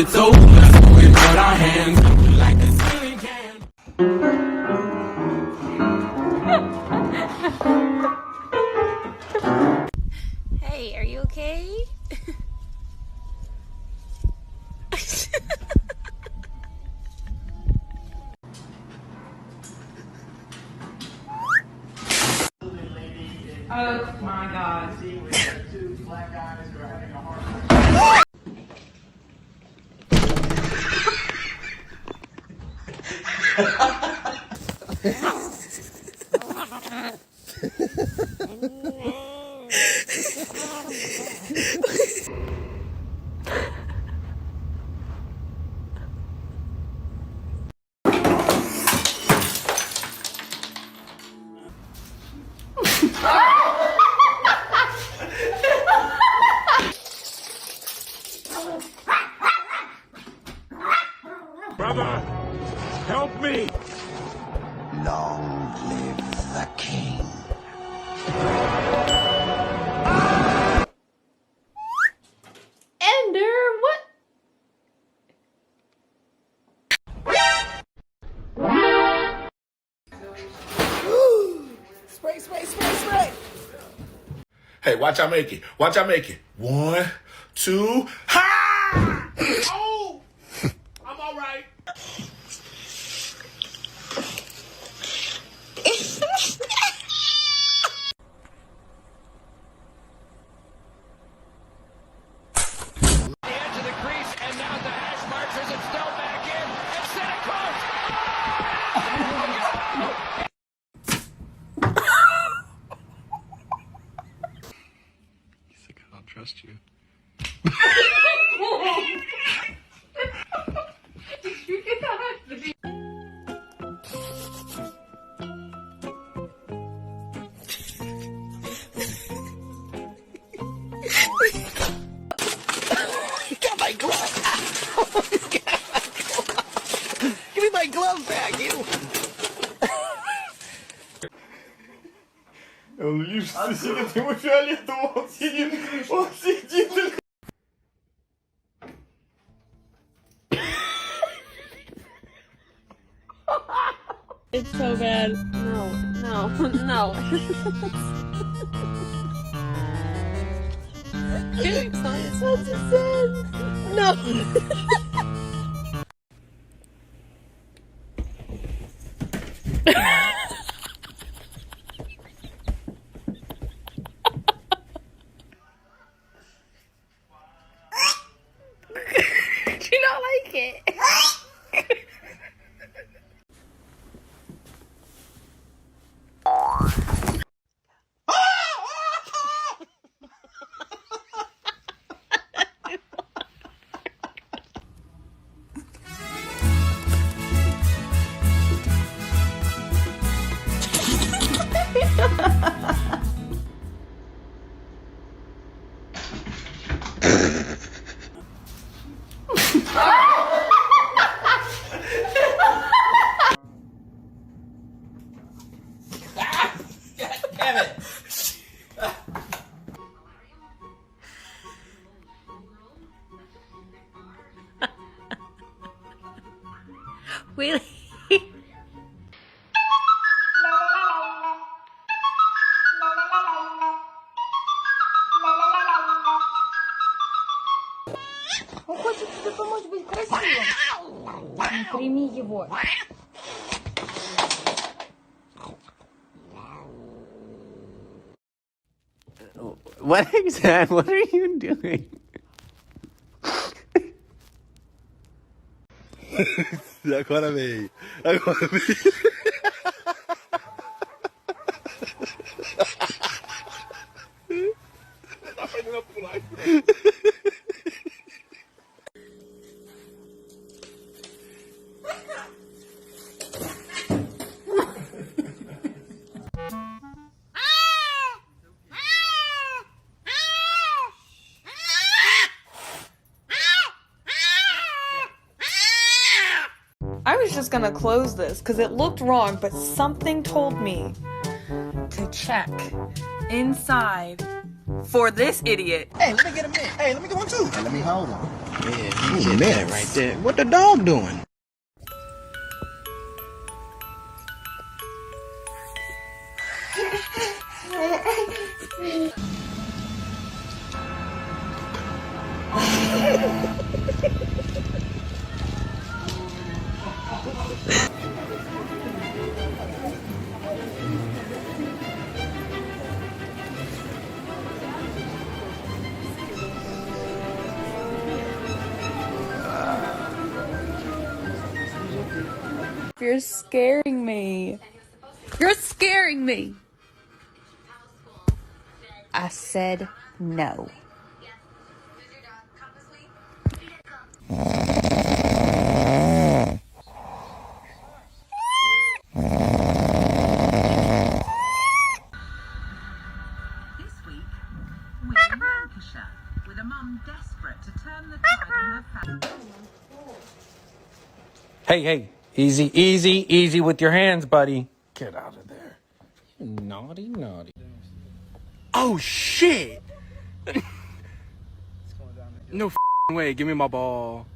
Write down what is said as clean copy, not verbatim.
it's over, so we put our hands up like a ceiling can. Hey, are you okay? Oh my God. Brother, help me! Long live the king. Ender, what? Spray, spray, spray, spray. Hey, watch I make it. Watch I make it. 1, 2, ha! Oh! I'm all right. Edge of the crease, and now the hash marks as it's still back in, and Santa Claus! He's like, I don't trust you. Got my glove. Give me my glove back, you. Лишь сидит ему фиолетово, он сидит только... It's so bad. No, no, no. Dude, it's so sad. No. Do you not like it? Really? Он хочет тебе помочь быть красивым. Прими его. What exactly? What are you doing? Agora vem. Agora vem. Tá fazendo a pular. I was just gonna close this because it looked wrong, but something told me to check inside for this idiot. Hey, let me get him in. Hey, let me get one too. Hey, let me hold him. Yeah, you get that right there. What the dog doing? You're scaring me. You're scaring me. I said no. This week, we're in Lancashire, with a mum desperate to turn the tide in her family. Hey, easy with your hands, buddy. Get out of there. You naughty. Oh, shit! No way, give me my ball.